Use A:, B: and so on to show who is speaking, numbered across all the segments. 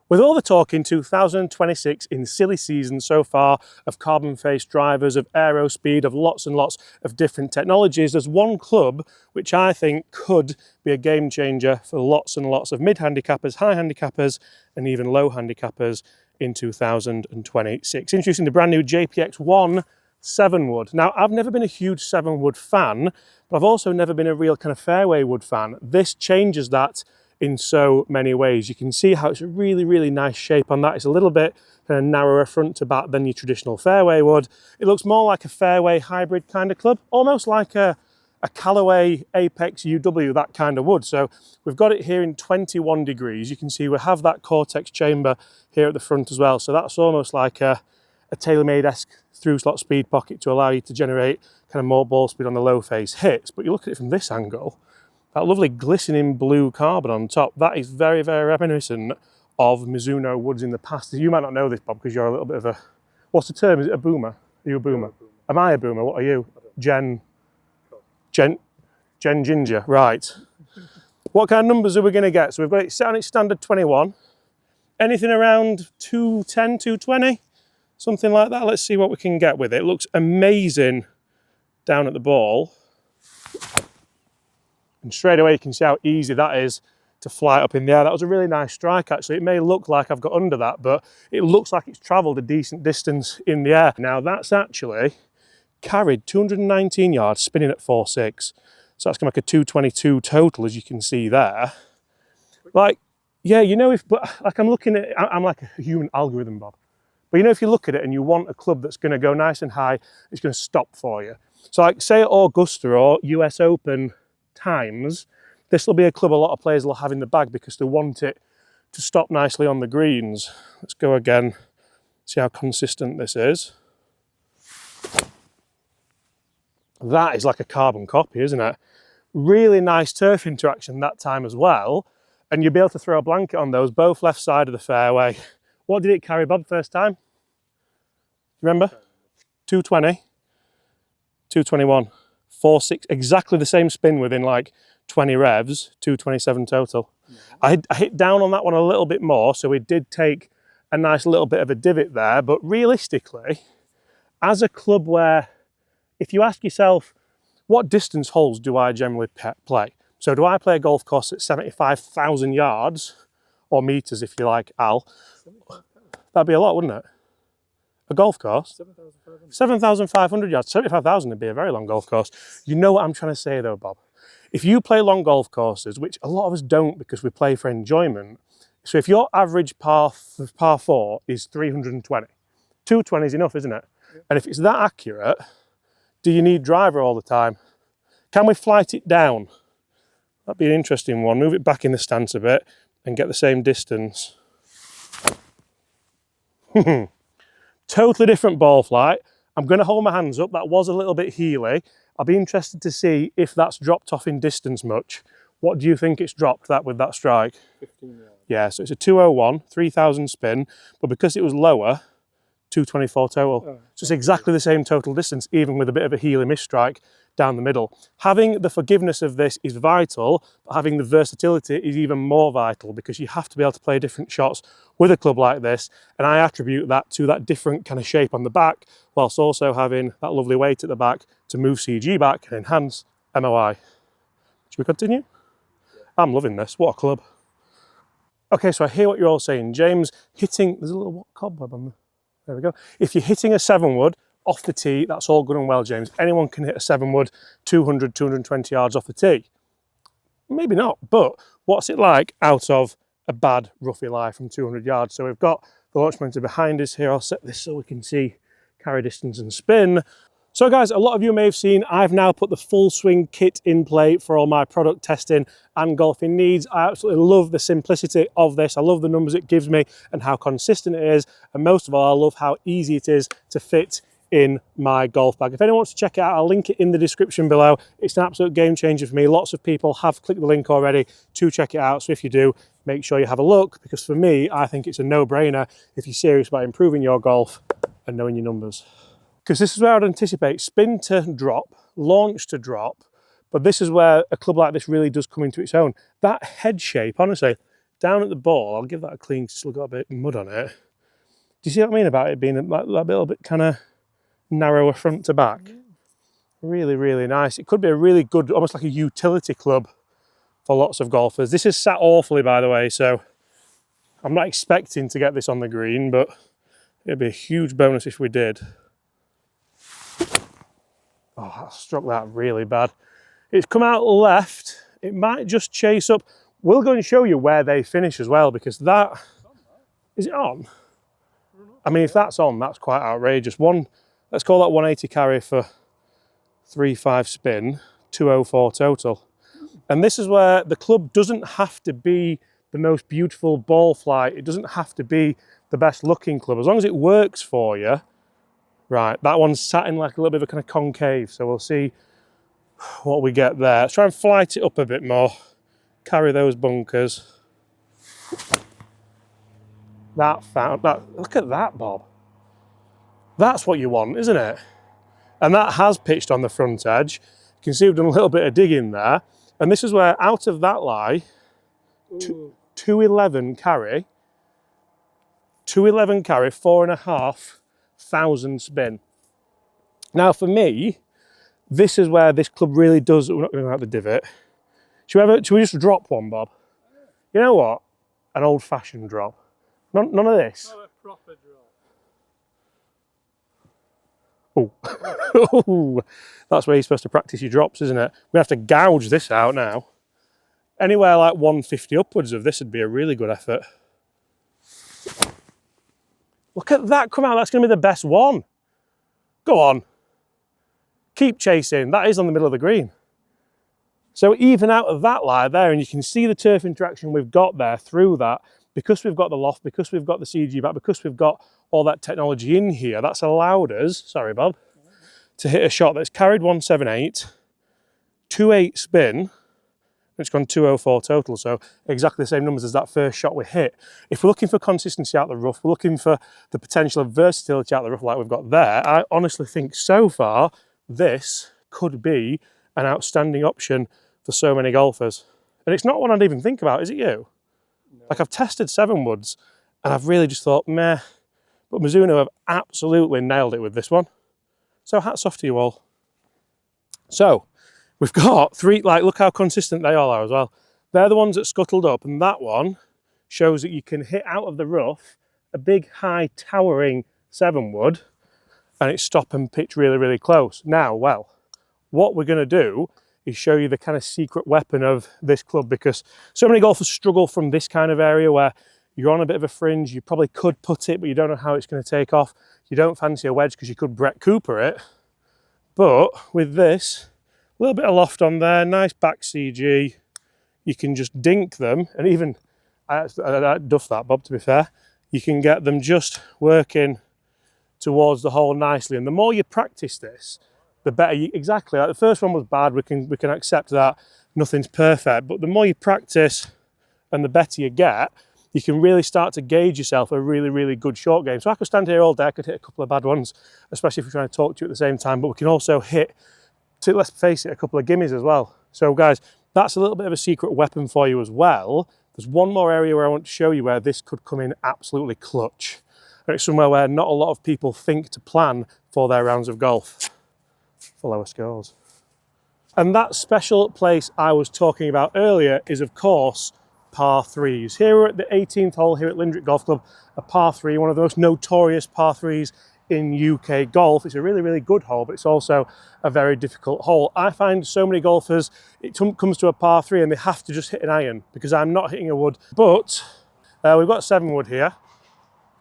A: With all the talk in 2026 in silly season so far of carbon-faced drivers, of aero speed, of lots and lots of different technologies, there's one club which I think could be a game changer for lots and lots of mid-handicappers, high handicappers and even low handicappers in 2026. Introducing the brand new JPX1 7-wood. Now, I've never been a huge 7-wood fan, but I've also never been a real kind of fairway wood fan. This changes that in so many ways. You can see how it's a really, really nice shape on that. It's a little bit kind of narrower front to back than your traditional fairway wood. It looks more like a fairway hybrid kind of club, almost like a Callaway Apex UW, that kind of wood. So we've got it here in 21 degrees. You can see we have that Cortex chamber here at the front as well. So that's almost like a TaylorMade-esque through slot speed pocket to allow you to generate kind of more ball speed on the low face hits. But you look at it from this angle, that lovely glistening blue carbon on top, that is very, very reminiscent of Mizuno woods in the past. You might not know this, Bob, because you're a little bit of a, what's the term? Is it a boomer? Are you a boomer? Am I a boomer? What are you? Gen Ginger, right. What kind of numbers are we going to get? So we've got it set on its standard 21. Anything around 210, 220? Something like that. Let's see what we can get with it. It looks amazing down at the ball. And straight away you can see how easy that is to fly up in the air. That was a really nice strike actually. It may look like I've got under that, but it looks like it's travelled a decent distance in the air. Now that's actually carried 219 yards, spinning at 4.6. So that's kind of like a 222 total, as you can see there. Like, yeah, you know, but like I'm looking at, I'm like a human algorithm, Bob. But you know, if you look at it and you want a club that's going to go nice and high, it's going to stop for you. So like say at Augusta or US Open times, this will be a club a lot of players will have in the bag because they want it to stop nicely on the greens. Let's go again, see how consistent this is. That is like a carbon copy, isn't it? Really nice turf interaction that time as well. And you'll be able to throw a blanket on those, both left side of the fairway. What did it carry, Bob, first time? Remember? 220, 221, 4.6, exactly the same spin within like 20 revs, 227 total. I hit down on that one a little bit more, so we did take a nice little bit of a divot there, but realistically, as a club where, if you ask yourself, what distance holes do I generally play? So do I play a golf course at 75,000 yards, or meters if you like, Al? That'd be a lot, wouldn't it? A golf course? 7,500 yards. 75,000 would be a very long golf course. You know what I'm trying to say though, Bob? If you play long golf courses, which a lot of us don't because we play for enjoyment, so if your average par 4 is 320, 220 is enough, isn't it? Yeah. And if it's that accurate, do you need driver all the time? Can we flight it down? That'd be an interesting one. Move it back in the stance a bit and get the same distance. Totally different ball flight. I'm going to hold my hands up. That was a little bit heely. I'll be interested to see if that's dropped off in distance much. What do you think it's dropped that with that strike? 15 yards. Yeah, so it's a 201, 3,000 spin, but because it was lower, 224 total. Oh, so it's exactly the same total distance, even with a bit of a heely miss strike down the middle. Having the forgiveness of this is vital, but having the versatility is even more vital because you have to be able to play different shots with a club like this. And I attribute that to that different kind of shape on the back, whilst also having that lovely weight at the back to move CG back and enhance MOI. Should we continue? I'm loving this. What a club. Okay, so I hear what you're all saying. James, hitting, there's a little cobweb on there we go. If you're hitting a 7-wood off the tee, that's all good and well, James. Anyone can hit a 7-wood 200, 220 yards off the tee. Maybe not, but what's it like out of a bad roughy lie from 200 yards? So we've got the launch monitor behind us here. I'll set this so we can see carry distance and spin. So guys, a lot of you may have seen I've now put the full swing kit in play for all my product testing and golfing needs. I absolutely love the simplicity of this. I love the numbers it gives me and how consistent it is. And most of all, I love how easy it is to fit in my golf bag. If anyone wants to check it out, I'll link it in the description below. It's an absolute game changer for me. Lots of people have clicked the link already to check it out. So if you do, make sure you have a look, because for me, I think it's a no-brainer if you're serious about improving your golf and knowing your numbers. Because this is where I'd anticipate spin to drop, launch to drop, but this is where a club like this really does come into its own. That head shape, honestly, down at the ball, I'll give that a clean, still got a bit of mud on it. Do you see what I mean about it being like a little bit kind of narrower front to back? Yeah. Really, really nice. It could be a really good, almost like a utility club for lots of golfers. This is sat awfully, by the way, so I'm not expecting to get this on the green, but it'd be a huge bonus if we did. Oh, I struck that really bad. It's come out left. It might just chase up. We'll go and show you where they finish as well, because that... Is it on? I mean, if that's on, that's quite outrageous. Let's call that 180 carry for 3.5 spin, 204 total. And this is where the club doesn't have to be the most beautiful ball flight. It doesn't have to be the best looking club. As long as it works for you. Right, that one's sat in like a little bit of a kind of concave, so we'll see what we get there. Let's try and flight it up a bit more. Carry those bunkers. Look at that, Bob. That's what you want, isn't it? And that has pitched on the front edge. You can see we've done a little bit of digging there. And this is where, out of that lie, 211 carry, 4,500 spin. Now for me, this is where this club really does, we're not going to go out the divot. Should we just drop one, Bob? You know what? An old-fashioned drop. None of this.
B: Not a proper
A: Oh.
B: drop.
A: Oh, that's where you're supposed to practice your drops, isn't it? We have to gouge this out now. Anywhere like 150 upwards of this would be a really good effort. Look at that come out, that's going to be the best one. Go on. Keep chasing, that is on the middle of the green. So even out of that lie there, and you can see the turf interaction we've got there through that, because we've got the loft, because we've got the CG back, because we've got all that technology in here, that's allowed us, sorry Bob, to hit a shot that's carried 178, 2.8 spin, it's gone 204 total, so exactly the same numbers as that first shot we hit. If we're looking for consistency out the rough, we're looking for the potential of versatility out the rough like we've got there, I honestly think so far this could be an outstanding option for so many golfers. And it's not one I'd even think about, is it you? No. Like I've tested 7 woods and I've really just thought, meh, but Mizuno have absolutely nailed it with this one. So hats off to you all. So, we've got 3, like look how consistent they all are as well. They're the ones that scuttled up, and that one shows that you can hit out of the rough a big high towering 7 wood and it stop and pitch really, really close. Now, well, what we're going to do is show you the kind of secret weapon of this club, because so many golfers struggle from this kind of area where you're on a bit of a fringe, you probably could put it, but you don't know how it's going to take off. You don't fancy a wedge because you could Brett Cooper it. But with this, a little bit of loft on there, nice back CG, you can just dink them, and even, I duff that, Bob, to be fair, you can get them just working towards the hole nicely. And the more you practice this, the better you, exactly, like the first one was bad, we can accept that, nothing's perfect, but the more you practice and the better you get, you can really start to gauge yourself a really, really good short game. So I could stand here all day, I could hit a couple of bad ones, especially if we're trying to talk to you at the same time, but we can also hit, let's face it, a couple of gimmies as well. So guys, that's a little bit of a secret weapon for you as well. There's one more area where I want to show you where this could come in absolutely clutch. And it's somewhere where not a lot of people think to plan for their rounds of golf. For lower scores. And that special place I was talking about earlier is, of course, par 3s. Here we're at the 18th hole here at Lindrick Golf Club, a par 3, one of the most notorious par 3s in UK golf. It's a really, really good hole, but it's also a very difficult hole. I find so many golfers, it comes to a par 3 and they have to just hit an iron because I'm not hitting a wood. But we've got 7 wood here.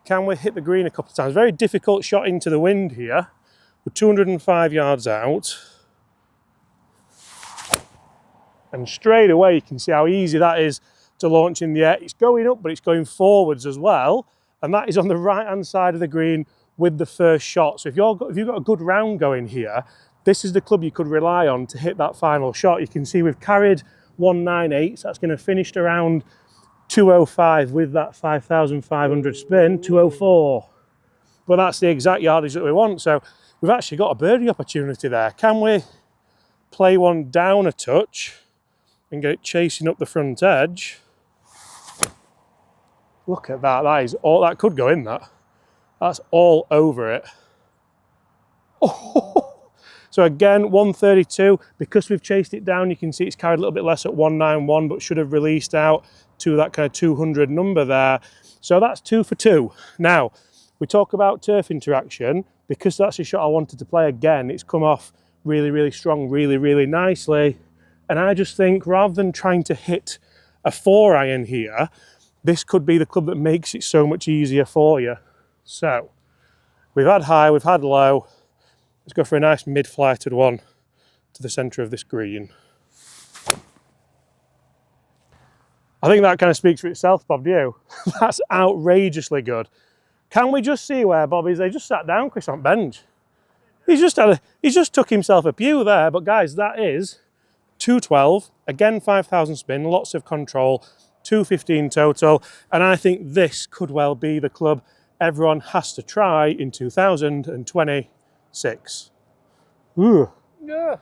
A: Can we hit the green a couple of times? Very difficult shot into the wind here. We're 205 yards out. And straight away you can see how easy that is to launch in the air. It's going up, but it's going forwards as well. And that is on the right-hand side of the green with the first shot. So if you've got a good round going here, this is the club you could rely on to hit that final shot. You can see we've carried 198, so that's going to finish around 205 with that 5,500 spin, 204. But that's the exact yardage that we want. So we've actually got a birdie opportunity there. Can we play one down a touch and get it chasing up the front edge? Look at that, that is all, that could go in that. That's all over it. Oh. So again, 132, because we've chased it down, you can see it's carried a little bit less at 191, but should have released out to that kind of 200 number there. So that's 2 for 2. Now, we talk about turf interaction, because that's a shot I wanted to play again, it's come off really, really strong, really, really nicely. And I just think rather than trying to hit a 4-iron here, this could be the club that makes it so much easier for you. So, we've had high, we've had low. Let's go for a nice mid-flighted one to the centre of this green. I think that kind of speaks for itself, Bob, do you? That's outrageously good. Can we just see where Bob is? They just sat down Chris on bench. He's just took himself a pew there, but guys, that is 212, again 5,000 spin, lots of control, 215 total, and I think this could well be the club everyone has to try in 2026. Ooh.
B: Yeah.